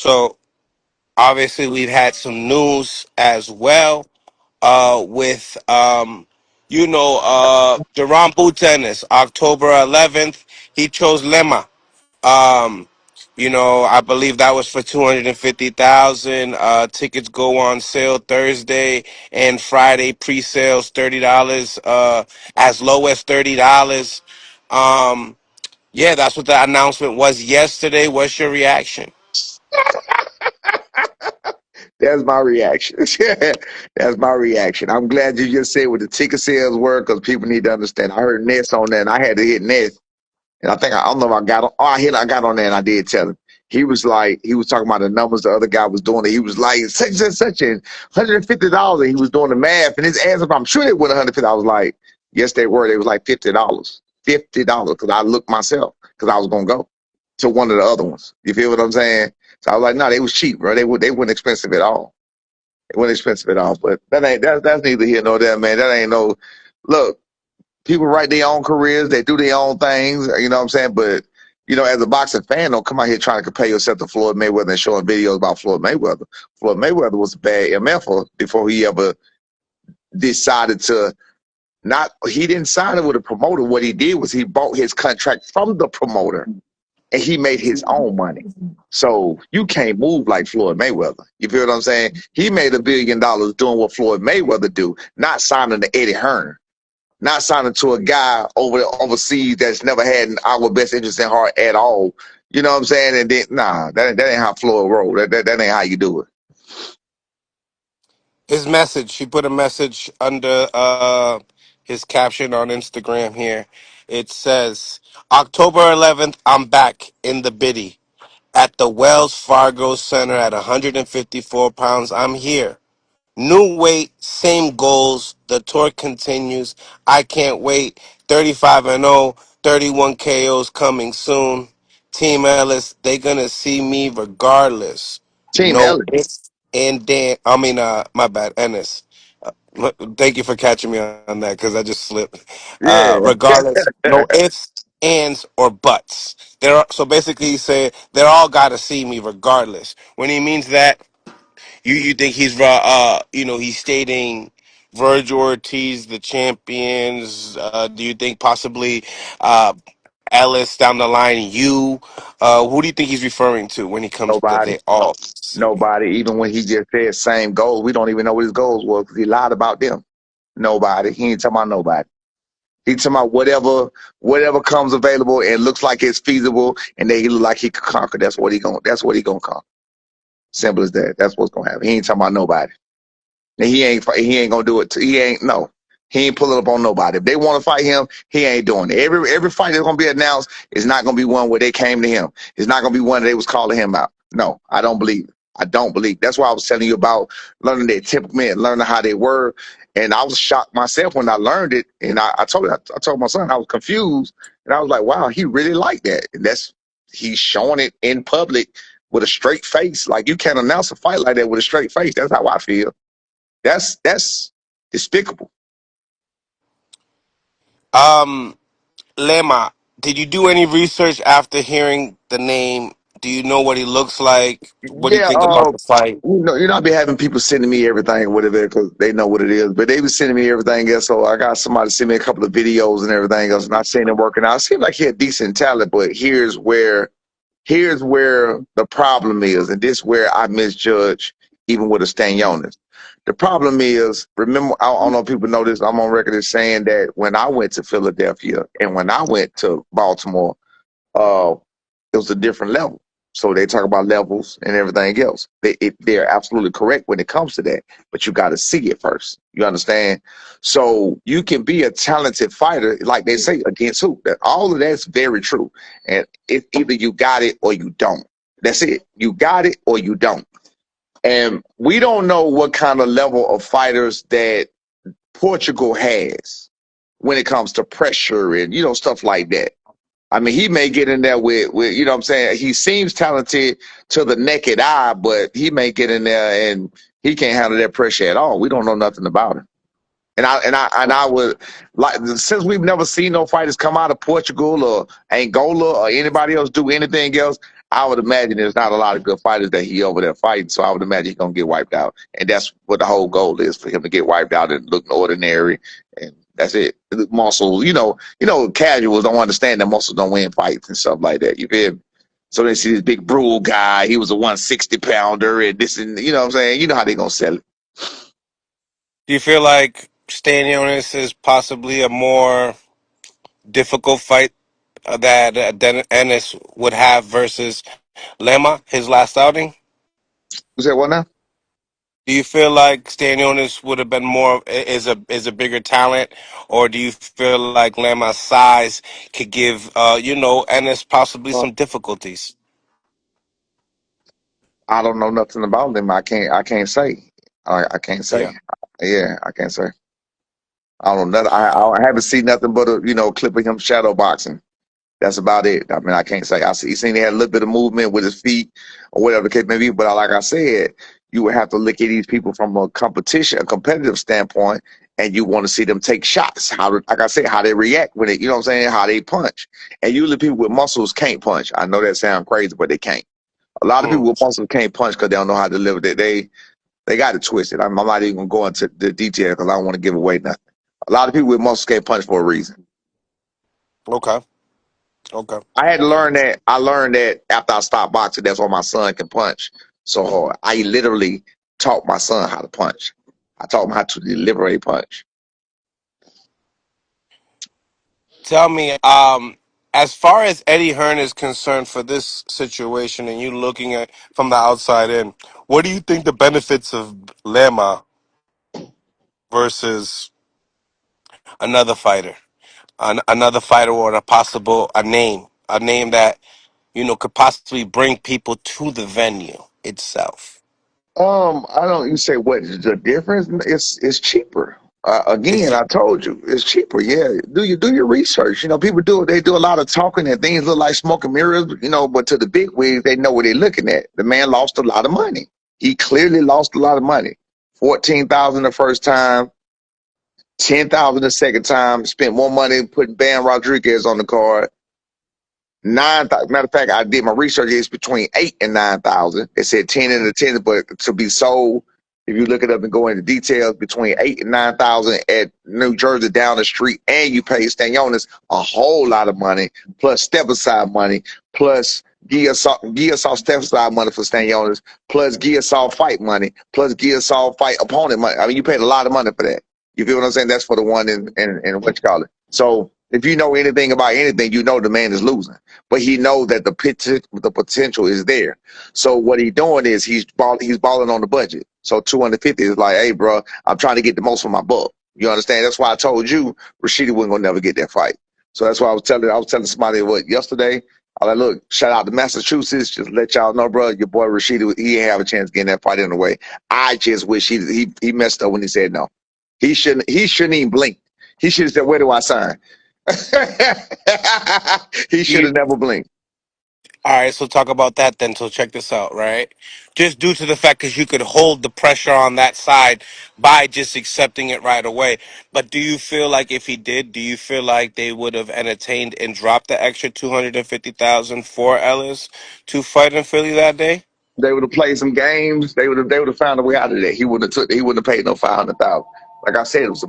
So obviously we've had some news as well with Jaron Ennis, October 11th. He chose Lima. Um, I believe that was for 250,000. Tickets go on sale Thursday and Friday. Pre-sales $30. As low as $30. Um, yeah, that's what the announcement was yesterday. What's your reaction? That's my reaction. That's my reaction. I'm glad you just said what the ticket sales were because people need to understand. I heard Ness on that, and I had to hit Ness. And I don't know if I got on. Oh, I got on there, and I did tell him. He was talking about the numbers the other guy was doing. It. He was like, such and such, and $150. And he was doing the math, and his answer, I'm sure they were 150. I was like, yes, they were. They was like $50. $50. Because I looked myself, because I was going to go to one of the other ones. You feel what I'm saying? So I was like, no, they was cheap, bro. They weren't expensive at all. They weren't expensive at all. But that's neither here nor there, man. That ain't no, look, people write their own careers, they do their own things, you know what I'm saying? But, as a boxing fan, don't come out here trying to compare yourself to Floyd Mayweather and showing videos about Floyd Mayweather. Floyd Mayweather was a bad MFer before he ever decided to not, he didn't sign it with a promoter. What he did was he bought his contract from the promoter and he made his own money. So you can't move like Floyd Mayweather. You feel what I'm saying? He made $1 billion doing what Floyd Mayweather do, not signing to Eddie Hearn. Not signing to a guy overseas that's never had our best interest in heart at all. You know what I'm saying? And then, nah, that ain't how Floyd roll. That ain't how you do it. His message. He put a message under his caption on Instagram here. It says, October 11th, I'm back in the biddy at the Wells Fargo Center at 154 pounds. I'm here. New weight, same goals. The tour continues. I can't wait. 35-0, 31 KOs coming soon. Team Ellis, they gonna see me regardless. Team No Ellis. ifs and Dan. I mean, my bad, Ennis. Thank you for catching me on that because I just slipped. Yeah. Regardless, no ifs, ands, or buts. So basically, he said they're all got to see me regardless. When he means that, you think he's stating Virgil Ortiz the champions? Do you think possibly uh, Ellis down the line? Who do you think he's referring to when he comes to Nobody. they all see me? Nobody. Even when he just said same goals, we don't even know what his goals were because he lied about them. Nobody. He ain't talking about nobody. He talking about whatever comes available and looks like it's feasible and that he look like he could conquer. That's what he gonna conquer. Simple as that. That's what's gonna happen. He ain't talking about nobody. And he ain't gonna do it. He ain't no. He ain't pulling up on nobody. If they want to fight him, he ain't doing it. Every fight that's gonna be announced is not gonna be one where they came to him. It's not gonna be one that they was calling him out. No, I don't believe it. I don't believe. That's why I was telling you about learning their temperament, learning how they were. And I was shocked myself when I learned it. And I told my son I was confused, and I was like, wow, he really liked that. And he's showing it in public with a straight face. Like you can't announce a fight like that with a straight face. That's how I feel. That's despicable. Um, Lema, did you do any research after hearing the name? Do you know what he looks like? What do you Yeah, think about the fight? I be having people sending me everything, whatever, because they know what it is. But they was sending me everything else, so I got somebody send me a couple of videos and everything else, and I seen him working out. It seemed like he had decent talent, but here's where the problem is, and this is where I misjudge even with a Stanionis. The problem is, remember, I don't know if people know this. I'm on record as saying that when I went to Philadelphia and when I went to Baltimore, uh, it was a different level. So they talk about levels and everything else. They're absolutely correct when it comes to that, but you got to see it first. You understand? So you can be a talented fighter, like they say, against who? All of that's very true. And it's either you got it or you don't. That's it. You got it or you don't. And we don't know what kind of level of fighters that Portugal has when it comes to pressure and stuff like that. I mean, he may get in there with what I'm saying. He seems talented to the naked eye, but he may get in there and he can't handle that pressure at all. We don't know nothing about him. And I would like, since we've never seen no fighters come out of Portugal or Angola or anybody else do anything else. I would imagine there's not a lot of good fighters that he over there fighting, so I would imagine he's gonna get wiped out, and that's what the whole goal is for him to get wiped out and look ordinary, and that's it. Muscle, casuals don't understand that muscles don't win fights and stuff like that. You feel me? So they see this big brutal guy. He was a 160 pounder, and this, and you know what I'm saying. You know how they gonna sell it. Do you feel like Stanionis is possibly a more difficult fight that Ennis would have versus Lema, his last outing? You said what now? Do you feel like Stanionis would have been more is a bigger talent, or do you feel like Lema's size could give Ennis possibly Uh, some difficulties? I don't know nothing about them. I can't say. I can't Yeah. say. Yeah, I can't say. I don't know. I haven't seen nothing but a clip of him shadow boxing. That's about it. I mean, I can't say. He seen he had a little bit of movement with his feet or whatever the case may be. But like I said, you would have to look at these people from a competitive standpoint, and you want to see them take shots. Like I said, how they react when it, you know what I'm saying, how they punch. And usually people with muscles can't punch. I know that sounds crazy, but they can't. A lot of people Mm. with muscles can't punch because they don't know how to deliver it. They got it twisted. I'm not even gonna go into the detail because I don't want to give away nothing. A lot of people with muscles can't punch for a reason. Okay. Okay. I had to learn that. I learned that after I stopped boxing. That's why my son can punch so hard. I literally taught my son how to punch. I taught him how to deliver a punch. Tell me, as far as Eddie Hearn is concerned for this situation, and you looking at from the outside in, what do you think the benefits of Lema versus another fighter, another fighter, or a name that could possibly bring people to the venue itself? I don't. You say what is the difference? It's cheaper. Again, It's I told you it's cheaper. Yeah, do your research. People do a lot of talking and things look like smoke and mirrors. But to the big wigs, they know what they're looking at. The man lost a lot of money. He clearly lost a lot of money. 14,000 the first time, 10,000 the second time. Spent more money putting Bam Rodriguez on the card. 9,000. Matter of fact, I did my research. It's between 8 and 9,000. It said 10 and the 10, but to be sold, if you look it up and go into details, between 8 and 9,000 at New Jersey down the street, and you pay Stanionis a whole lot of money, plus step aside money, plus Giasov step aside money for Stanionis, plus Giasov fight money, plus Giasov fight opponent money. I mean, you paid a lot of money for that. You feel what I'm saying? That's for the one in what you call it. So if you know anything about anything, you know the man is losing, but he knows that the potential is there. So what he's doing is he's balling on the budget. So 250 is like, hey, bro, I'm trying to get the most for my buck. You understand? That's why I told you Rashidi wasn't gonna never get that fight. So that's why I was telling somebody what yesterday. I like, look, shout out to Massachusetts. Just let y'all know, bro, your boy Rashidi, he didn't have a chance getting that fight in the way. I just wish he messed up when he said no. He shouldn't even blink. He should have said, where do I sign? He should you, have never blinked. all right. So talk about that then. So check this out, right? Just due to the fact because you could hold the pressure on that side by just accepting it right away. But do you feel like if he did, do you feel like they would have entertained and dropped the extra 250,000 for Ellis to fight in Philly that day? They would have played some games. They would have found a way out of that. He wouldn't have paid no 500,000. Like I said, it was